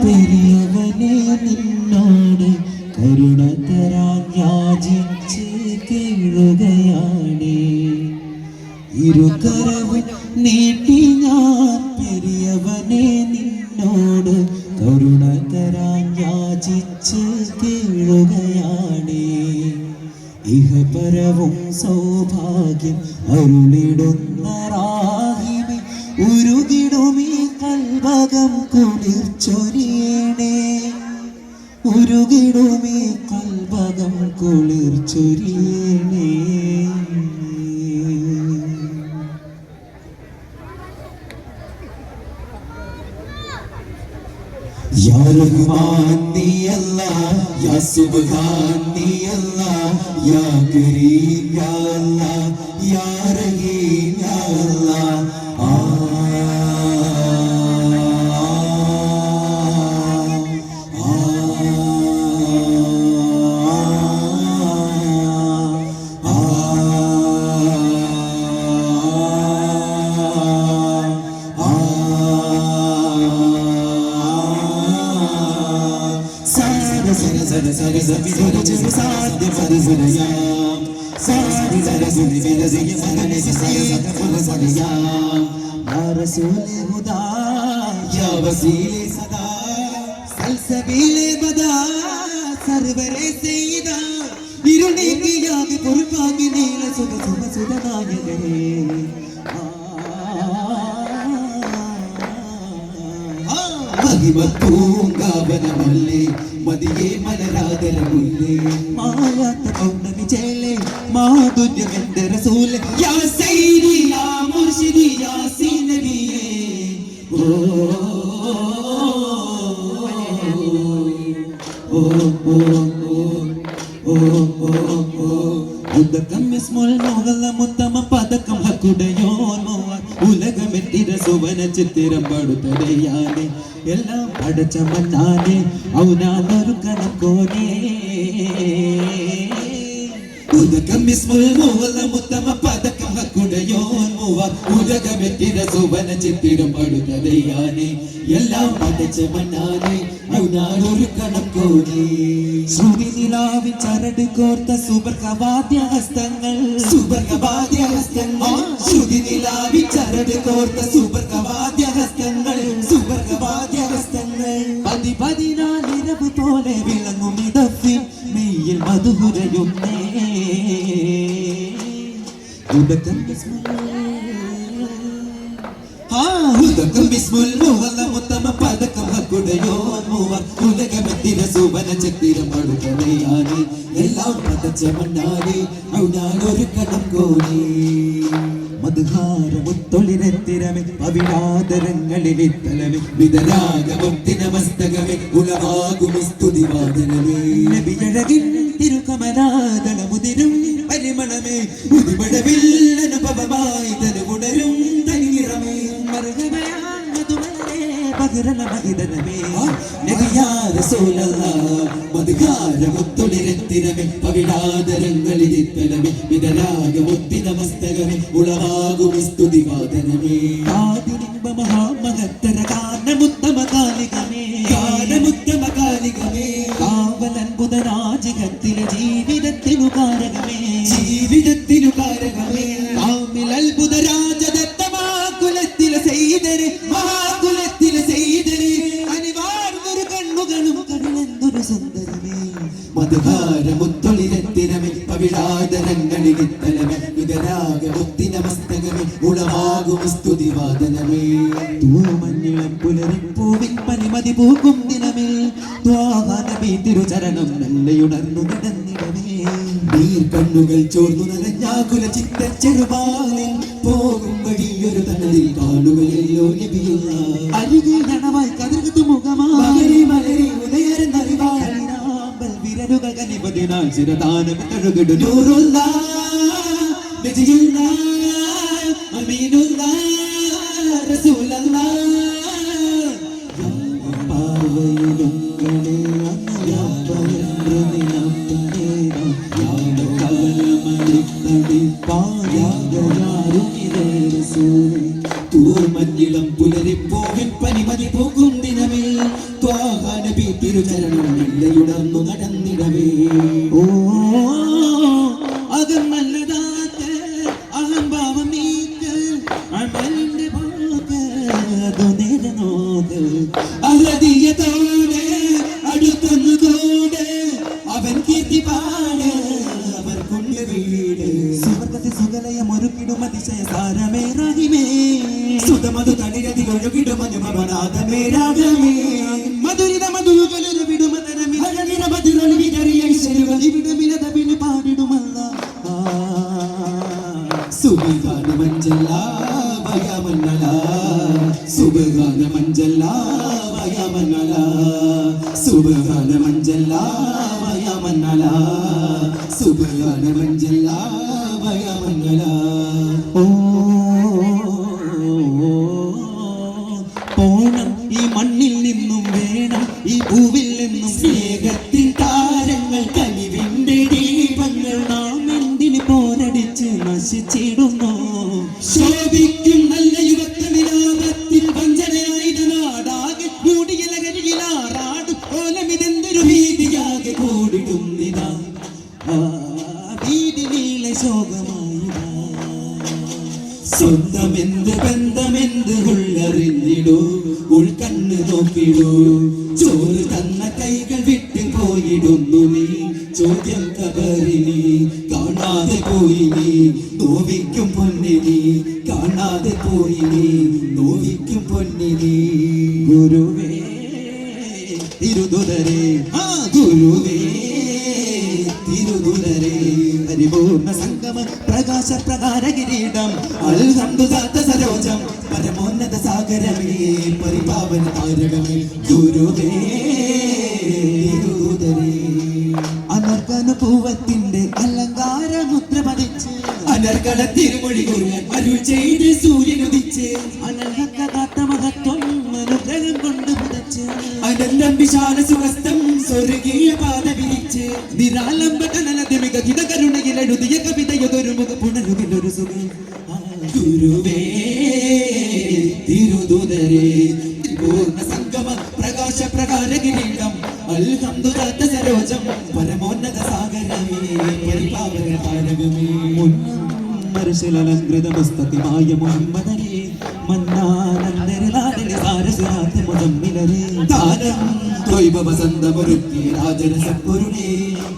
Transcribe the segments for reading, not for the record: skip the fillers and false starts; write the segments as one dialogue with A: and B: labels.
A: പെരിയവനെ നിന്നോട് കരുണ തരാൻ യാചിച്ച് കേഴുകയാണ്. ഇരുകരവും നീട്ടി ഞാൻ പെരിയവനെ നിന്നോട് കരുണ തരാൻ യാചിച്ച് കേഴുകയാണ്. ഇഹപരവും സൗഭാഗ്യം അരുളിടുന്ന റാഹിമേ, ഉരുകിടുമീ കൽവകം കുളിർച്ചൊരിയണേ, ഉരുകിടുമീ കൽവകം കുളിർച്ചൊരിയണേ. या रहमान नी अल्लाह, या सुबहान नी अल्लाह, या करीम या अल्लाह, या रहीम या अल्लाह. ൂങ്കാവനമല്ലേ മതിയെ മലരാതരമുല്ലേ മായാത്ത പൗർണമി ചേലേ മാധുര്യമെന്റെ റസൂൽ യാ സയ്യിദി യാ മുർശിദി യാ സീനബിയേ. ഓ ഓ ഓ ഓ ഓ ഉദകം ഇസ്മുൽ മുഗല്ല മുത്തമ പദകം ഹക്കുടയോൻ മോഹൻ ഉലകമെത്തിര സുവന ചിത്തിരം പടുത്തടയാനെ എല്ലാം അടച്ച മണ്ണാനെ ഔനാനൊരു കണം കോനേ. ഉദകം ഇസ്മുൽ മുഗല്ല മുത്തമ പദകം ഹക്കുടയോൻ മോഹൻ ഉലകമെത്തിര സുവന ചിത്തിരം പടുത്തടയാനെ എല്ലാം അടച്ച മണ്ണാനെ ഔനാനൊരു കണം കോനേ. ശ്രുതി നിലാവിൻ ചരട് കോർത്ത സുബർഗവാദ്യഹസ്തങ്ങൾ, സുബർഗവാദ്യഹസ്തങ്ങൾ, ശ്രുതി നിലാവിൻ ചരട് കോർത്ത സുബർഗവാദ്യഹസ്തങ്ങൾ, സുബർഗവാദ്യഹസ്തങ്ങൾ. പതിനാലിരവ് പോലെ വിളങ്ങും ഇടഫിൻ മെയ്യിൽ മധുരയുന്നേ. ഉദകം ബിസ്മുൽ മുഹല്ല മുത്തമ പദകം ഹക്കുടയോൻ മൂവർ ഉലകമെത്തിര സുവന ചിത്തിരം പടുത്തടയാനെ എല്ലാം പതച്ച മണ്ണാനെ ഔനാനൊരു കണം കോനേ. മധുഹാരമുത്തൊളിരത്തിരമേ പവിഴാതരങ്ങളിലിത്തലമേ വിതരാഗമുക്തിന മസ്തകമേ ഉളവാകും സ്തുതിവാദനമേ. നബിയഴകിൻ തിരുകമലാദളമുതിരും പരിമളമേ ഉദിപടവിൽ അനുഭവമായി തനുമുടരും തനിനിറമേ. മർഹബയാൻ മധുമലരേ പകരണ മഹിതനമേ നബിയാ റസൂലല്ലാഹ്. മധുഹാരമുത്തൊളിരത്തിരമേ പവിഴാതരങ്ങളിലിത്തലമേ വിതരാഗമുക്തിന മസ്തകമേ ഉളവാകും സ്തുതിവാദനമേ. ആദിനിമ്പ മഹാമഹത്തര ഗാനമുത്തമ കാലികമേ, ഗാനമുത്തമ കാലികമേ. കാവലത്ഭുതരാജികത്തിലെ ജീവിതത്തിനു കാരകമേ, ജീവിതത്തിനു കാരകമേ. കാമിൽ അത്ഭുതരാജദത്തമാ കുലത്തിലെ സെയ്തരെ, മഹാകുലത്തിലെ സെയ്തരെ. അനിവാർന്നൊരു കണ്ണുകളും കടലെന്തൊരു സുന്ദരമേ. മധുഹാരമുത്തൊളിരത്തിരമേ പവിഴാതരങ്ങളിലിത്തലമേ വിതരാഗമുക്തിന മസ്തകമേ ഉളവാകും സ്തുതിവാദനമേ. തൂമഞ്ഞിളം പുലരിപ്പൂവിൻ പനിമതി പൂക്കും ദിനമേ ത്വാഹാനബി തിരുചരണം മെല്ലയുണർന്നു നടന്നിടമേ. നീർക്കണ്ണുകൾ ചോർന്നു നനഞ്ഞാകുല ചിത്ത ചെറുപാലിൽ പോകും വഴിയൊരു തണലിൽ കാണുകയല്ലോ നബിയുള്ള. അരികിൽ നനവായി കതിർകത്തു മുഖമായി മലരി ഉദയരുന്നറിവായി വിരലുകൾ കനിപതിനാൽ ചിരദാനം തഴുകിടു. നൂറുള്ള നബിയുള്ള അമീനുള്ള റസൂലല്ല. പാവയിലും തൂമഞ്ഞിളം പുലരിപ്പോവിൻ പനിമതി പോകും ദിനമേ നബി തിരുചരണം മെല്ലയുണർന്നു നടന്നിടവേ
B: ഓ അകമല്ലതാത്ത് അഹംഭാവം നീക്ക് അമലിന്റെ പോക്ക് അതു നേരെ നോക്ക്
A: അഹദിയതോടെ അടുത്തൊന്നുകൂടെ അവൻ കീർത്തി പാട് അവർ കൊണ്ട് വീട്
B: സുവർഗത്തെ സുഗലയം ഒരുക്കിടും അതിശയ സാരമേ റഹിമേ
A: സുതമതു തളിരതി ഒഴുകിടും അനുഭവനാഥമേ രാഗമേ
B: മധുരിത മധുകലൊരു വിടുമതരമി
A: അഴകിട മധുരൊളി വിതറിയ ഐശ്വര്യവതി
B: വിടുമിലതവിന് പാടിടുമല്ല
A: സുബഹാന മഞ്ചല്ല വയമന്നല സുബഹാന മഞ്ചല്ല വയമന്നല സുബഹാന മഞ്ചല്ല വയമന്നല സുബഹാന മഞ്ചല്ല വയമന്നല
B: ഓ പോണം ഈ മണ്ണിൽ നിന്നും വേണം ഈ പൂവിൽ നിന്നും
A: സ്നേഹത്തിൻ താരങ്ങൾ കനിവിന്റെ ദീപങ്ങൾ
B: നാം എന്തിന് പോരടിച്ച് നശിച്ചിടുന്നു
A: ശോഭിക്കും നല്ല യുവത്വമിലോകത്തിൽ വഞ്ചനയായത് നാടാകെ കൂടിയ ലഹരിയിലാറാട് ഓലമിതെന്തൊരു ഭീതിയാകെ കൂടിടുന്നിതാ
B: വീതി നീളെ ശോകമായി
A: സ്വന്തമെന്ത് ബന്ധമെന്ത് ഉള്ളറിഞ്ഞിടൂ ഉൾക്കണ്ണ് നോക്കിടൂ ചോറ് തന്ന കൈകൾ വിട്ട് പോയിടുന്നു നീ ചോദ്യം കബറിനി കാണാതെ പോയി നീ നോവിക്കും പൊന്നിനി കാണാതെ പോയി നീ നോവിക്കും പൊന്നിനി
B: ഗുരുവേ തിരുതുതരേ
A: ആ ഗുരുവേ തിരുതുലരേ
B: പരിപൂർണ സംഗമ പ്രകാശ പ്രകാര കിരീടം
A: അൽഹംദുദാത്ത സരോജം പരമോന്നത സാഗരമേ പരിപാവന താരകമേ ഗുരുവേ തിരുതുലരേ
B: അനർഗനുഭൂവത്തിന്റെ അലങ്കാര മുദ്ര പതിച്ച്
A: അനർഗള തിരുമൊഴി കുറുങ്ങൻ അരുൾ ചെയ്ത് സൂര്യനുദിച്ച്
B: അനർഹക്കാത്ത മഹത്വം അനുഗ്രഹം കൊണ്ട് പുതച്ച്
A: അനന്തം വിശാല സുഹസ്തം സ്വർഗീയ പാത വിരിച്ച്
B: നിരാലംബ കനലതിമിക ഹിതകരുണയിലെഴുതിയ കവിതയൊരു മുഖ പുണരുകിലൊരു സുഖം
A: ഗുരുവേ തിരുതുലരേ പൂർണ്ണ സംഗമ പ്രകാശ പ്രകാര കിരീടം അൽഹംദുദാത്ത സരോജം പരമോന്നത സാഗരമേ പരിപാവന താരകമേ
B: മനുഷ്യലങ്കൃതമസ്തതിമായ മുഹമ്മദനെ മന്നാനന്ദരലാടലെ സാരസുരാത്ത് മുതമ്മിലരെ
A: താരം ദ്വൈവ വസന്തമൊരുക്കി രാജരസപ്പൊരുളേ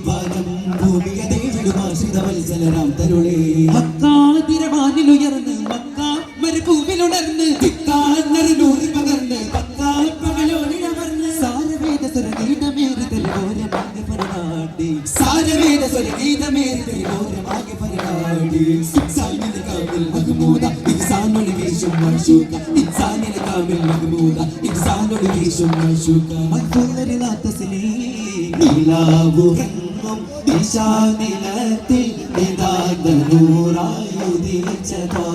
A: വാനം ഭൂമിയ ദേവിടുമാശ്രിത വത്സലരാം തരുളേ
B: മക്കാതിരവാനിലുയർന്ന് മക്കാ മരുഭൂമിലുണർന്ന്
A: തിക്കാന്നൂറി പകർന്ന് പകലോടിടമർന്ന്
B: സാരവേദ സ്വരഗീതമേറി തെരുവോരമാകെ പരനാട്ടി
A: സാരവേദ സ്വരഗീതമേറി തെരുവോരമാകെ പരനാടി ഇൻസാനിന്റെ കാവിൽ മഹ്മൂദ ഇൻസാനൊളി വീശും മഷൂക ഇൻസാനിന്റെ കാവിൽ മഹ്മൂദ ഇൻസാനൊളി വീശും മഷൂക
B: മൻഫുല്ലരിലാത്തസിലേ
A: നിലാവുറങ്ങും ദിശാനിലത്തിൽ നിതാന്തനൂറായുദിച്ചതാ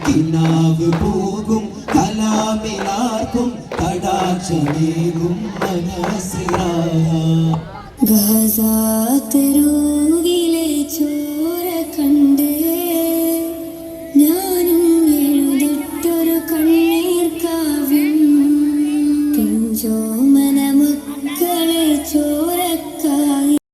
A: കിനാവ് പോകും കലാമിലാർക്കും കടാക്ഷമേകും മനസ്സിലാ
C: ഗസാ